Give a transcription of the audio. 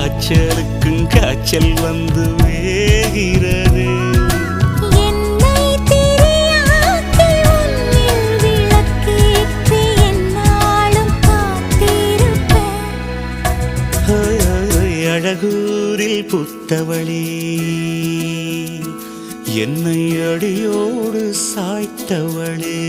காய்ச்சலுக்கும் காய்ச்சல் வந்து வேகிறது. என்னை திரியாக்கி உன்னில் விளக்கேற்றி எந்நாளும் காத்திருப்பேன். அழகூரில் புத்தவளே என்னை அடியோடு சாய்த்தவளே.